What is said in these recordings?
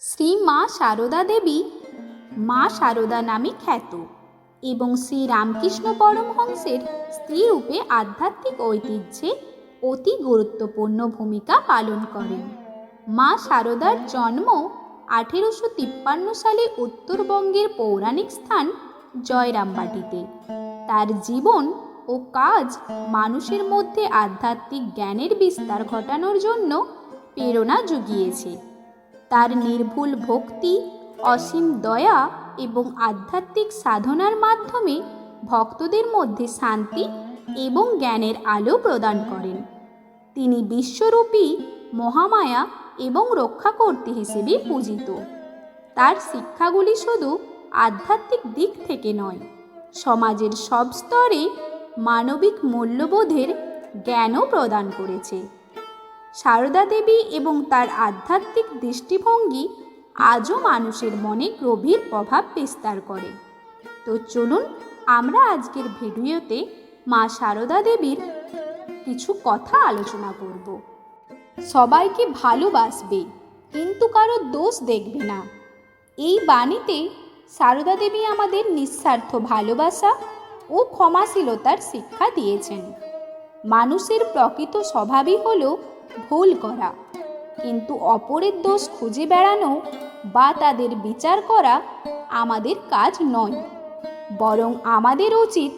শ্রী মা সারদা দেবী মা সারদা নামে খ্যাত এবং শ্রী রামকৃষ্ণ পরমহংসের স্ত্রীরূপে আধ্যাত্মিক ঐতিহ্যে অতি গুরুত্বপূর্ণ ভূমিকা পালন করেন। মা সারদার জন্ম 1853 সালে উত্তরবঙ্গের পৌরাণিক স্থান জয়রামবাটিতে। তার জীবন ও কাজ মানুষের মধ্যে আধ্যাত্মিক জ্ঞানের বিস্তার ঘটানোর জন্য প্রেরণা জুগিয়েছে। তার নির্ভুল ভক্তি, অসীম দয়া এবং আধ্যাত্মিক সাধনার মাধ্যমে ভক্তদের মধ্যে শান্তি এবং জ্ঞানের আলো প্রদান করেন। তিনি বিশ্বরূপী মহামায়া এবং রক্ষাকর্ত্রী হিসেবে পূজিত। তার শিক্ষাগুলি শুধু আধ্যাত্মিক দিক থেকে নয়, সমাজের সব স্তরে মানবিক মূল্যবোধের জ্ঞানও প্রদান করেছে। সারদা দেবী এবং তার আধ্যাত্মিক দৃষ্টিভঙ্গি আজও মানুষের মনে গভীর প্রভাব বিস্তার করে। তো চলুন আমরা আজকের ভিডিওতে মা সারদা দেবীর কিছু কথা আলোচনা করব। সবাইকে ভালোবাসবে কিন্তু কারো দোষ দেখবে না। এই বাণীতে সারদা দেবী আমাদের নিঃস্বার্থ ভালোবাসা ও ক্ষমাশীলতার শিক্ষা দিয়েছেন। মানুষের প্রকৃত স্বভাবই হলো ভুল করা, কিন্তু অপরের দোষ খুঁজে বেড়ানো বা তাদের বিচার করা আমাদের কাজ নয়। বরং আমাদের উচিত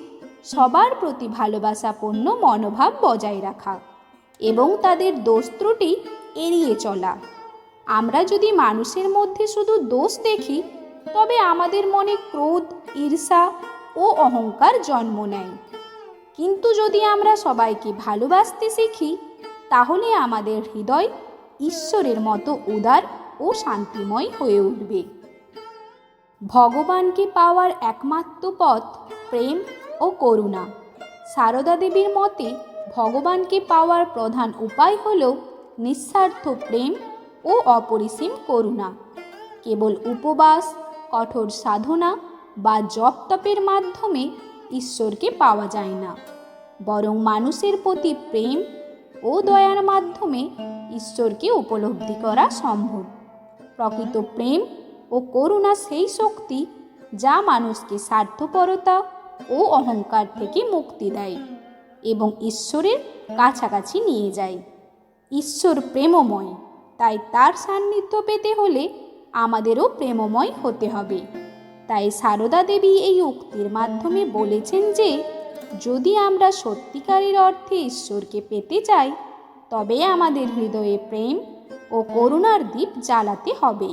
সবার প্রতি ভালোবাসাপূর্ণ মনোভাব বজায় রাখা এবং তাদের দোষ ত্রুটি এড়িয়ে চলা। আমরা যদি মানুষের মধ্যে শুধু দোষ দেখি, তবে আমাদের মনে ক্রোধ, ঈর্ষা ও অহংকার জন্ম নেয়। কিন্তু যদি আমরা সবাইকে ভালোবাসতে শিখি, তাহলে আমাদের হৃদয় ঈশ্বরের মতো উদার ও শান্তিময় হয়ে উঠবে। ভগবানকে পাওয়ার একমাত্র পথ প্রেম ও করুণা। সারদা দেবীর মতে ভগবানকে পাওয়ার প্রধান উপায় হল নিঃস্বার্থ প্রেম ও অপরিসীম করুণা। কেবল উপবাস, কঠোর সাধনা বা জপ তপের মাধ্যমে ঈশ্বরকে পাওয়া যায় না, বরং মানুষের প্রতি প্রেম ও দয়ার মাধ্যমে ঈশ্বরকে উপলব্ধি করা সম্ভব। প্রকৃত প্রেম ও করুণা সেই শক্তি যা মানুষকে স্বার্থপরতা ও অহংকার থেকে মুক্তি দেয় এবং ঈশ্বরের কাছাকাছি নিয়ে যায়। ঈশ্বর প্রেমময়, তাই তার সান্নিধ্য পেতে হলে আমাদেরও প্রেমময় হতে হবে। তাই সারদা দেবী এই উক্তির মাধ্যমে বলেছেন যে, যদি আমরা সত্যিকারের অর্থে ঈশ্বরকে পেতে চাই, তবে আমাদের হৃদয়ে প্রেম ও করুণার দীপ জ্বালাতে হবে।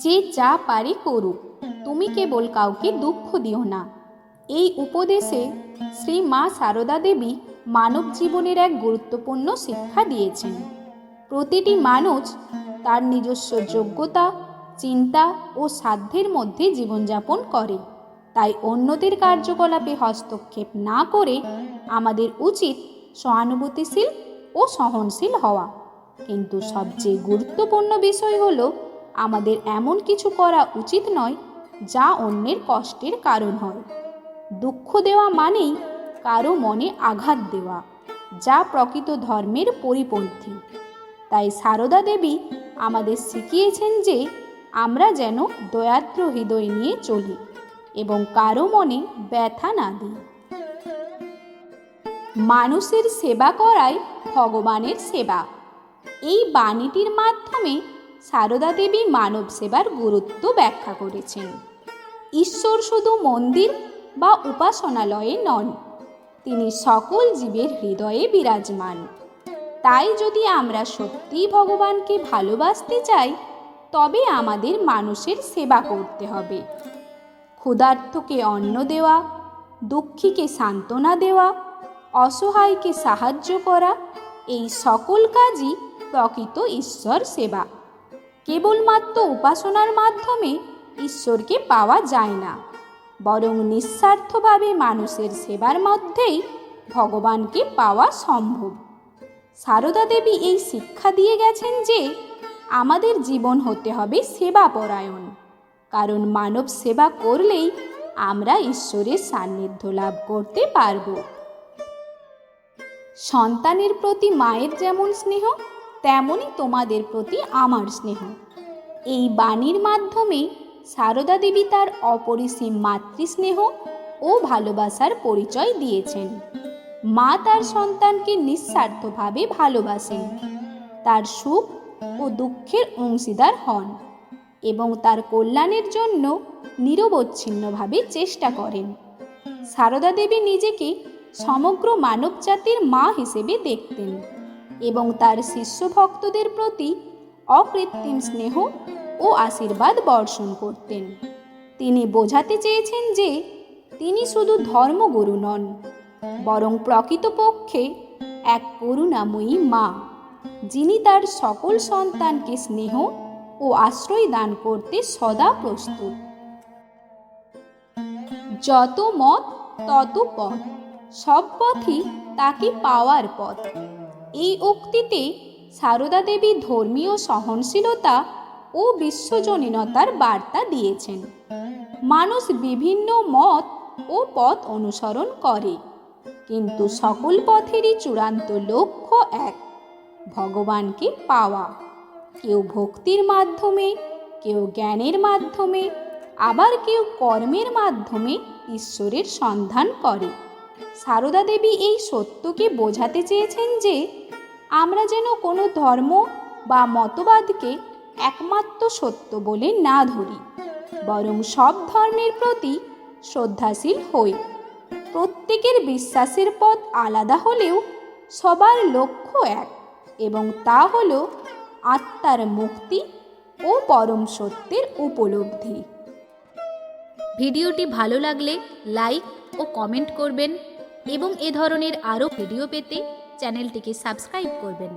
যে যা পারে করুক, তুমি কেবল কাউকে দুঃখ দিও না। এই উপদেশে শ্রী মা সারদা দেবী মানব জীবনের এক গুরুত্বপূর্ণ শিক্ষা দিয়েছেন। প্রতিটি মানুষ তার নিজস্ব যোগ্যতা, চিন্তা ও সাধ্যের মধ্যে জীবনযাপন করে। তাই অন্যদের কার্যকলাপে হস্তক্ষেপ না করে আমাদের উচিত সহানুভূতিশীল ও সহনশীল হওয়া। কিন্তু সবচেয়ে গুরুত্বপূর্ণ বিষয় হলো, আমাদের এমন কিছু করা উচিত নয় যা অন্যের কষ্টের কারণ হয়। দুঃখ দেওয়া মানেই কারো মনে আঘাত দেওয়া, যা প্রকৃত ধর্মের পরিপন্থী। তাই সারদা দেবী আমাদের শিখিয়েছেন যে আমরা যেন দয়ার্দ্র হৃদয় নিয়ে চলি এবং কারো মনে ব্যথা না দিই। মানুষের সেবা করাই ভগবানের সেবা। এই বাণীটির মাধ্যমে সারদা দেবী মানব সেবার গুরুত্ব ব্যাখ্যা করেছেন। ঈশ্বর শুধু মন্দির বা উপাসনালয়ে নন, তিনি সকল জীবের হৃদয়ে বিরাজমান। তাই যদি আমরা সত্যিই ভগবানকে ভালোবাসতে চাই, তবে আমাদের মানুষের সেবা করতে হবে। ক্ষুধার্তকে অন্ন দেওয়া, দুঃখীকে সান্ত্বনা দেওয়া, অসহায়কে সাহায্য করা, এই সকল কাজই প্রকৃত ঈশ্বর সেবা। কেবলমাত্র উপাসনার মাধ্যমে ঈশ্বরকে পাওয়া যায় না, বরং নিঃস্বার্থভাবে মানুষের সেবার মধ্যেই ভগবানকে পাওয়া সম্ভব। সারদা দেবী এই শিক্ষা দিয়ে গেছেন যে আমাদের জীবন হতে হবে সেবাপরায়ণ, কারণ মানব সেবা করলেই আমরা ঈশ্বরের সান্নিধ্য লাভ করতে পারব। সন্তানের প্রতি মায়ের যেমন স্নেহ, তেমনই তোমাদের প্রতি আমার স্নেহ। এই বাণীর মাধ্যমে সারদা দেবী তার অপরিসীম মাতৃস্নেহ ও ভালোবাসার পরিচয় দিয়েছেন। মা তার সন্তানকে নিঃস্বার্থভাবে ভালোবাসেন, তার সুখ ও দুঃখের অংশীদার হন এবং তার কল্যাণের জন্য নিরবচ্ছিন্নভাবে চেষ্টা করেন। সারদা দেবী নিজেকে সমগ্র মানবজাতির মা হিসেবে দেখতেন এবং তার শিষ্য ভক্তদের প্রতি অকৃত্রিম স্নেহ ও আশীর্বাদ বর্ষণ করতেন। তিনি বোঝাতে চেয়েছেন যে তিনি শুধু ধর্মগুরু নন, বরং প্রকৃতপক্ষে এক করুণাময়ী মা, যিনি তার সকল সন্তানকে স্নেহ ও আশ্রয় দান করতে সদা প্রস্তুত। যত মত তত পথ, সব পথই তাকে পাওয়ার পথ। এই উক্তিতে সারদা দেবী ধর্মীয় সহনশীলতা ও বিশ্বজনীনতার বার্তা দিয়েছেন। মানুষ বিভিন্ন মত ও পথ অনুসরণ করে, কিন্তু সকল পথেরই চূড়ান্ত লক্ষ্য এক, ভগবানকে পাওয়া। কেউ ভক্তির মাধ্যমে, কেউ জ্ঞানের মাধ্যমে, আবার কেউ কর্মের মাধ্যমে ঈশ্বরের সন্ধান করে। সারদা দেবী এই সত্যকে বোঝাতে চেয়েছেন যে আমরা যেন কোনো ধর্ম বা মতবাদকে একমাত্র সত্য বলে না ধরি, বরং সব ধর্মের প্রতি শ্রদ্ধাশীল হই। প্রত্যেকের বিশ্বাসের পথ আলাদা হলেও সবার লক্ষ্য এক, এবং তা হল আত্মার মুক্তি ও পরম সত্যের উপলব্ধি। ভিডিওটি ভালো লাগলে লাইক ও কমেন্ট করবেন এবং এ ধরনের আরও ভিডিও পেতে চ্যানেলটিকে সাবস্ক্রাইব করবেন।